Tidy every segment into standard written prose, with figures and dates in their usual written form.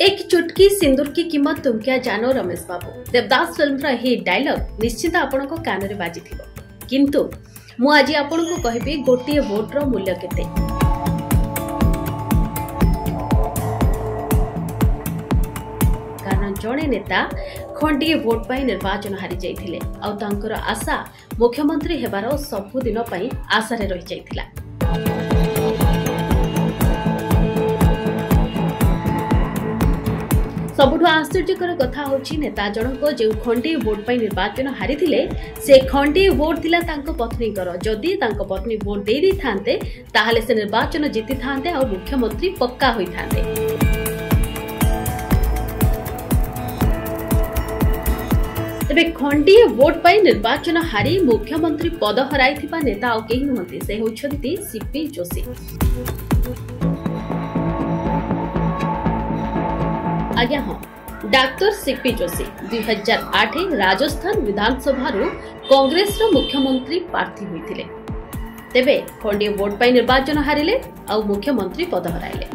एक चुटकी सिंदूर की कीमत तुम क्या जानो रमेश बाबू देवदास फिल्म री डायलॉग निश्चित आपण कान में बाजी किंतु मु आज आपण को कहबी गोटे वोटर मूल्य केते। कारण जड़े नेता खंडे वोट पाई निर्वाचन हारी जाइथिले आ तांकर आशा मुख्यमंत्री हेबार सबुदिन पाई आशारे रही जाइथिला। सबुठ आश्चर्यकर कथा होची नेता जनक जो खंडे वोट पाई निर्वाचन हारी थिले से खंडे वोट थिला तांको पत्नीकर जदि तांको पत्नी वोट दे दी थांते ताहाले से निर्वाचन जीति थांते और मुख्यमंत्री पक्का होई थांते। तेबे खंडे वोट पाई निर्वाचन हारी मुख्यमंत्री पद हराइथिबा नेता और केही नहंती से होछंती सीपी जोशी। आज्ञा हाँ डॉक्टर सीपी जोशी 2008 राजस्थान विधानसभा कांग्रेस मुख्यमंत्री प्रार्थी होइथिले। तेबे खंडे वोट पाई निर्वाचन हारिले और मुख्यमंत्री पद हराइले।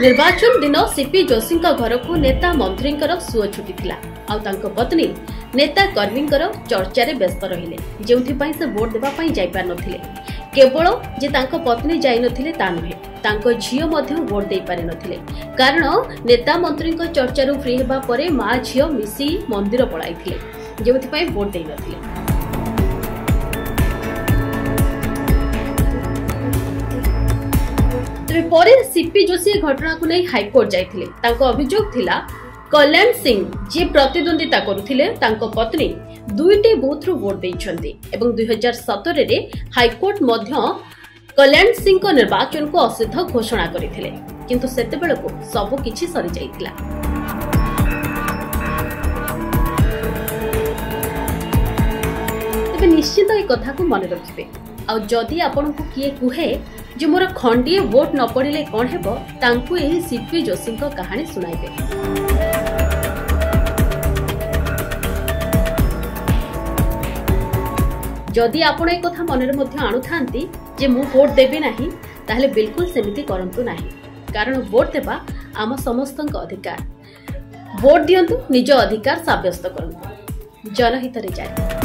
निर्वाचन दिन सीपी जोशी घर को नेता मंत्री सुओ छुटी थिला आ तांको पत्नी नेता कर्मी चर्चा व्यस्त रहिले जेउथि से वोट देबा पई जाई पार नथिले। केवल जे तांको पत्नी जाई नथिले ता नुहे तांको झियो मध्य वोट दे पारि नथिले कारण नेता मंत्री को चर्चा फ्री हेबा परे मां झियो मिसी मंदिर पळाइथिले जेउथि पई वोट दे नथिले। तबे परे सीपी जोशी घटना को नै हाईकोर्ट जाइथिले। तांको अभियोग थिला कल्याण सिंह जे प्रतिद्वंदिता करुथिले तांको पत्नी दुईटी बूथ रु वोट देइछन्ती एवं 2017 रे हाईकोर्ट मध्य कल्याण सिंह को निर्वाचन को असिद्ध घोषणा करिथिले किंतु सेते बेलको सब किछि सरी जाइथिला। तबे निश्चित ए कथा को मन रखिबे आ जदि आपन को किए कुहे जे मोर खंडे वोट न पड़िले कोन हेबो तांकु एही सीपी जोशी को कहानी सुनाइबे। जदि आपण एक कथा मनरे मध्य आणु थांती जे मु वोट देबे नाही ताहले बिल्कुल सेमिति करंतु नाही कारण वोट देबा आम समस्तक अधिकार। वोट दियंतु निज अधिकार साब्यस्त करंतु जनहित रे जाय।